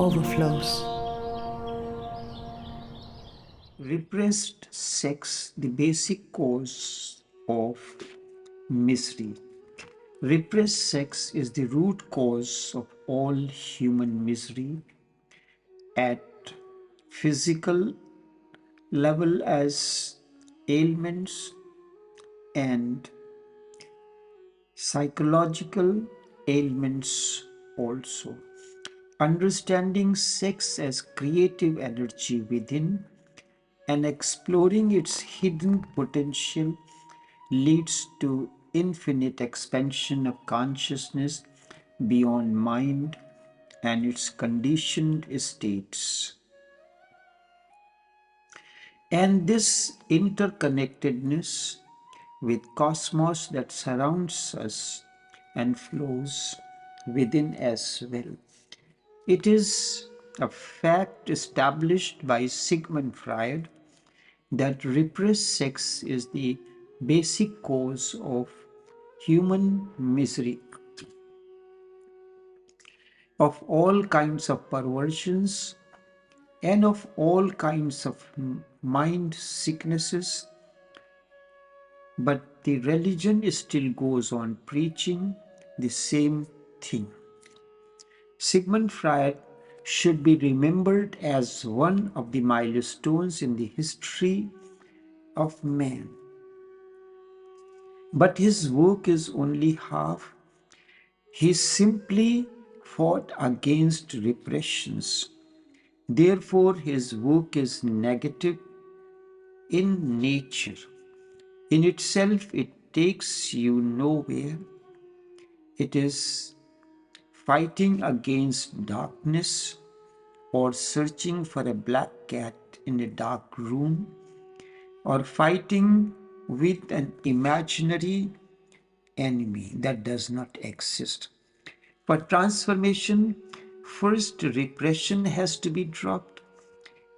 Overflows. Repressed sex, the basic cause of misery. Repressed sex is the root cause of all human misery at physical level as ailments and psychological ailments also. Understanding sex as creative energy within and exploring its hidden potential leads to infinite expansion of consciousness beyond mind and its conditioned states. And this interconnectedness with cosmos that surrounds us and flows within as well. It is a fact established by Sigmund Freud that repressed sex is the basic cause of human misery, of all kinds of perversions, and of all kinds of mind sicknesses. But the religion still goes on preaching the same thing. Sigmund Freud should be remembered as one of the milestones in the history of man. But his work is only half. He simply fought against repressions. Therefore, his work is negative in nature. In itself, it takes you nowhere. It is fighting against darkness or searching for a black cat in a dark room or fighting with an imaginary enemy that does not exist. For transformation, first repression has to be dropped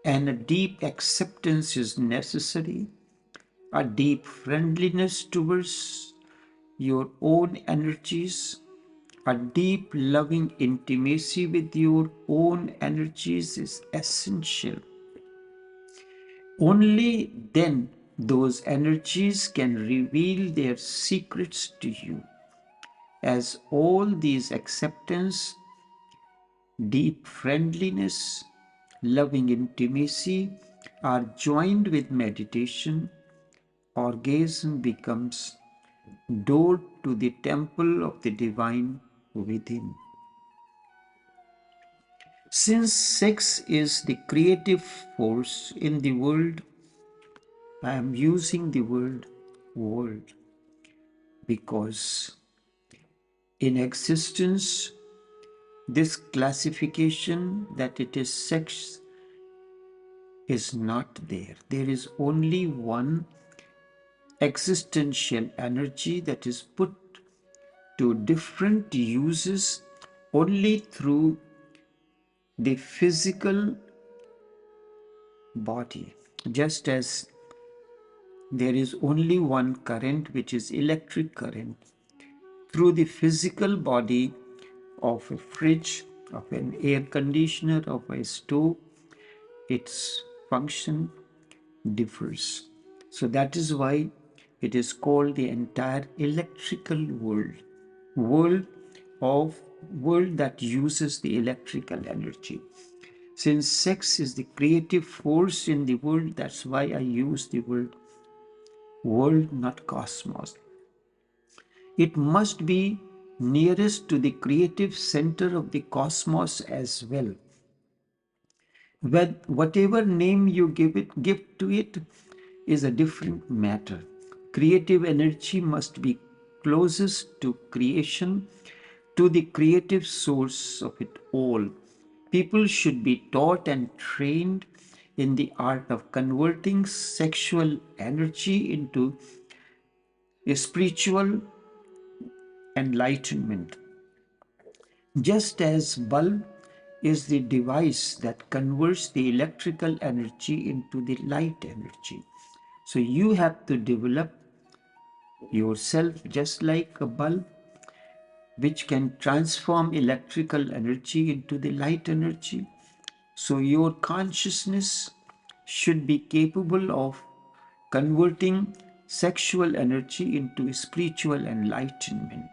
and a deep acceptance is necessary, a deep friendliness towards your own energies, a deep loving intimacy with your own energies is essential. Only then those energies can reveal their secrets to you. As all these acceptance, deep friendliness, loving intimacy are joined with meditation, orgasm becomes door to the temple of the divine within. Since sex is the creative force in the world, I am using the word world because in existence, this classification that it is sex is not there. There is only one existential energy that is put to different uses only through the physical body. Just as there is only one current, which is electric current, through the physical body of a fridge, of an air conditioner, of a stove, its function differs. So that is why it is called the entire electrical world, world of world that uses the electrical energy. Since sex is the creative force in the world, that's why I use the word world, not cosmos. It must be nearest to the creative center of the cosmos as well. Whatever name you give to it is a different matter. Creative energy must be closest to creation, to the creative source of it all. People should be taught and trained in the art of converting sexual energy into a spiritual enlightenment. Just as bulb is the device that converts the electrical energy into the light energy. So you have to develop yourself just like a bulb which can transform electrical energy into the light energy. So your consciousness should be capable of converting sexual energy into spiritual enlightenment.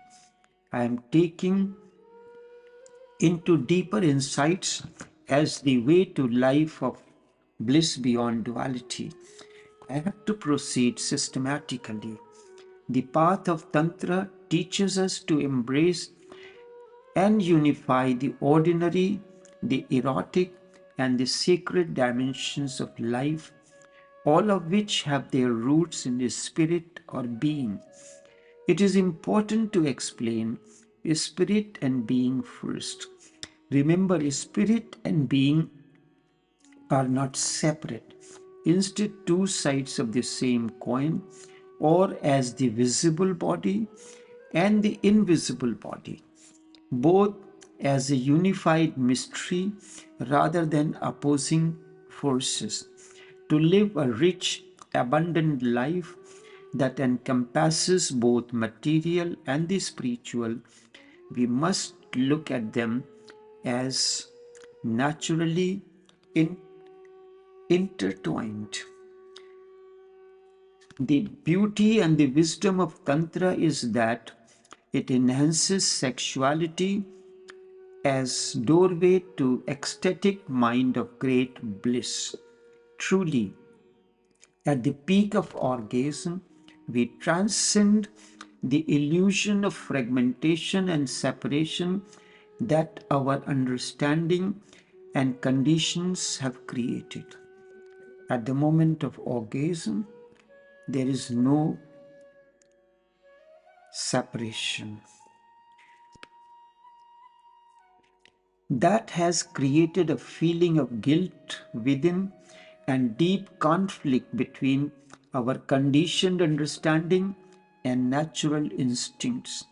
I am taking into deeper insights as the way to life of bliss beyond duality. I have to proceed systematically. The path of Tantra teaches us to embrace and unify the ordinary, the erotic, and the sacred dimensions of life, all of which have their roots in the spirit or being. It is important to explain spirit and being first. Remember, spirit and being are not separate, instead, two sides of the same coin, or as the visible body and the invisible body, both as a unified mystery rather than opposing forces. To live a rich, abundant life that encompasses both material and the spiritual, we must look at them as naturally intertwined. The beauty and the wisdom of Tantra is that it enhances sexuality as doorway to ecstatic mind of great bliss. Truly, at the peak of orgasm, we transcend the illusion of fragmentation and separation that our understanding and conditions have created. At the moment of orgasm, there is no separation. That has created a feeling of guilt within and deep conflict between our conditioned understanding and natural instincts.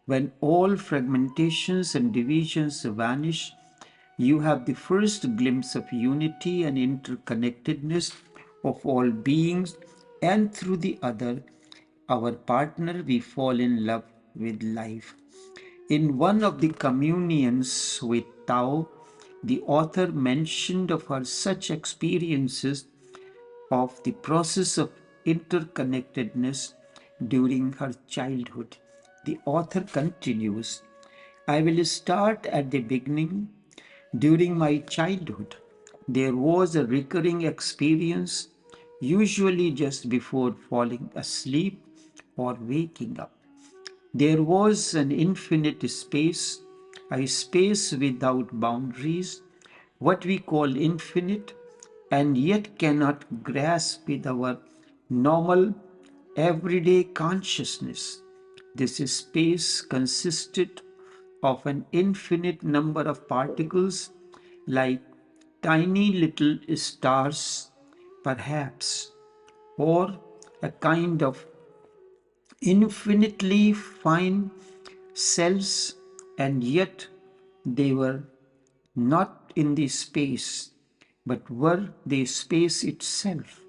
When all fragmentations and divisions vanish, you have the first glimpse of unity and interconnectedness of all beings, and through the other, our partner, we fall in love with life. In one of the communions with Tao, the author mentioned of her such experiences of the process of interconnectedness during her childhood. The author continues, I will start at the beginning. During my childhood, there was a recurring experience, usually just before falling asleep or waking up. There was an infinite space, a space without boundaries, what we call infinite, and yet cannot grasp with our normal, everyday consciousness. This space consisted of an infinite number of particles like tiny little stars, perhaps, or a kind of infinitely fine cells, and yet they were not in the space but were the space itself.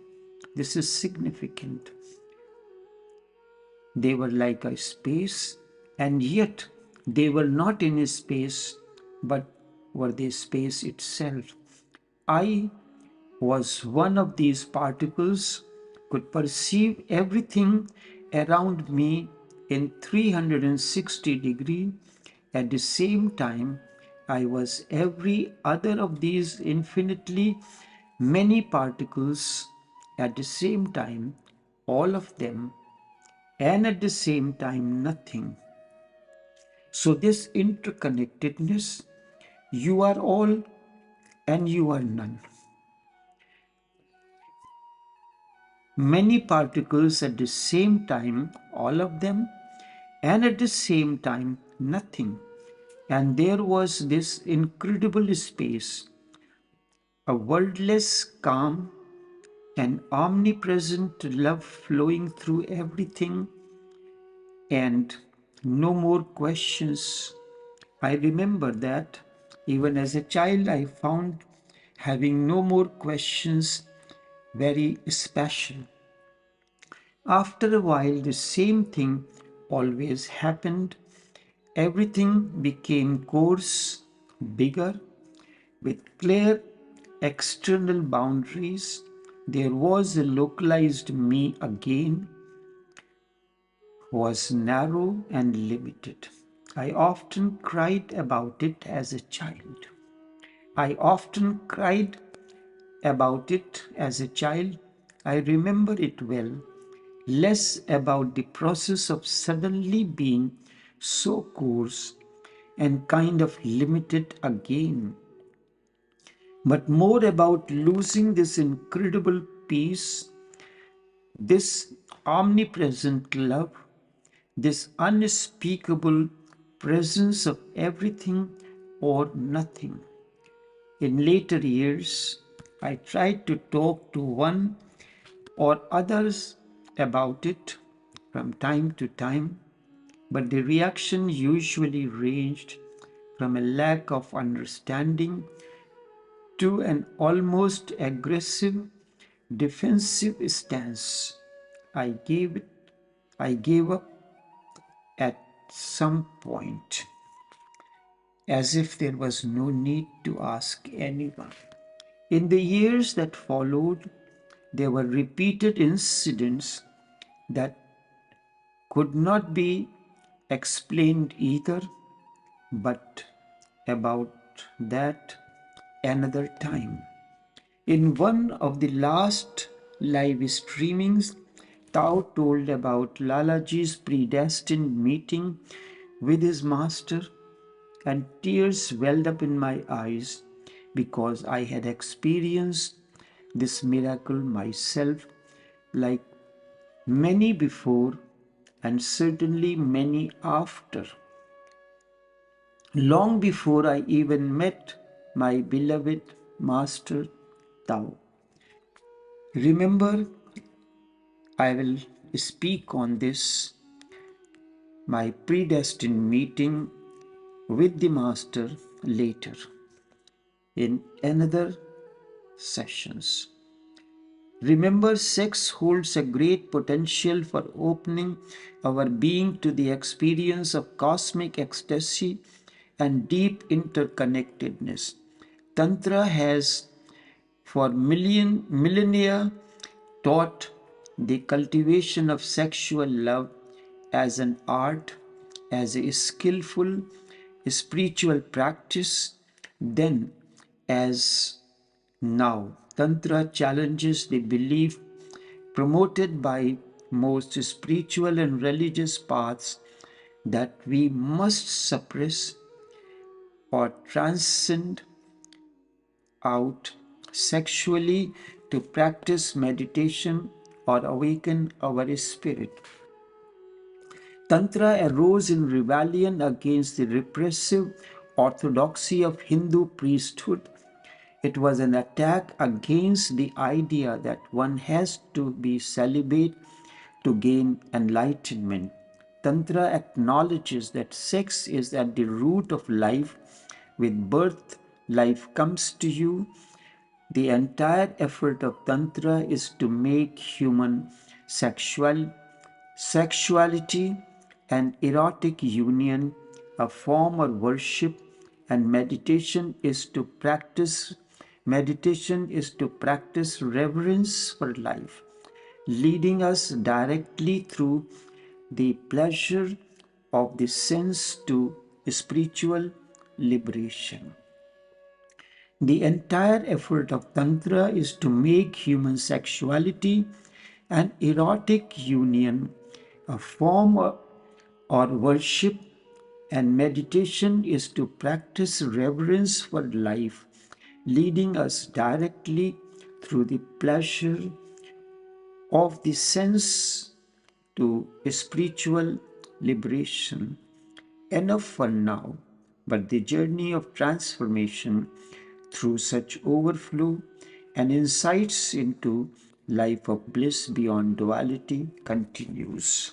This is significant. They were like a space, and yet they were not in a space but were the space itself. I was one of these particles, could perceive everything around me in 360 degrees. At the same time, I was every other of these infinitely many particles at the same time, all of them, and at the same time nothing. So this interconnectedness, you are all and you are none. Many particles at the same time, all of them, and at the same time, nothing. And there was this incredible space, a wordless calm, an omnipresent love flowing through everything, and no more questions. I remember that even as a child, I found having no more questions very special. After a while, the same thing always happened. Everything became coarse, bigger, with clear external boundaries, there was a localized me again, was narrow and limited. I often cried about it as a child. I often cried about it as a child. I remember it well, less about the process of suddenly being so coarse and kind of limited again, but more about losing this incredible peace, this omnipresent love, this unspeakable presence of everything or nothing. In later years, I tried to talk to one or others about it from time to time, but the reaction usually ranged from a lack of understanding to an almost aggressive, defensive stance. I gave up at some point, as if there was no need to ask anyone. In the years that followed, there were repeated incidents that could not be explained either, but about that another time. In one of the last live streamings, Tao told about Lalaji's predestined meeting with his master, and tears welled up in my eyes because I had experienced this miracle myself, like many before and certainly many after. Long before I even met my beloved Master Tao. Remember, I will speak on this, my predestined meeting with the Master later in another sessions. Remember, sex holds a great potential for opening our being to the experience of cosmic ecstasy and deep interconnectedness. Tantra has for millennia taught the cultivation of sexual love as an art, as a skillful spiritual practice, then as now. Tantra challenges the belief promoted by most spiritual and religious paths that we must suppress or transcend out sexually to practice meditation or awaken our spirit. Tantra arose in rebellion against the repressive orthodoxy of Hindu priesthood. It was an attack against the idea that one has to be celibate to gain enlightenment. Tantra acknowledges that sex is at the root of life. With birth, life comes to you. The entire effort of Tantra is to make human sexuality and erotic union a form of worship, and meditation is to practice reverence for life, leading us directly through the pleasure of the sense to spiritual liberation. The entire effort of Tantra is to make human sexuality and erotic union a form or worship, and meditation is to practice reverence for life, leading us directly through the pleasure of the sense to spiritual liberation. Enough for now, but the journey of transformation through such overflow and insights into life of bliss beyond duality continues.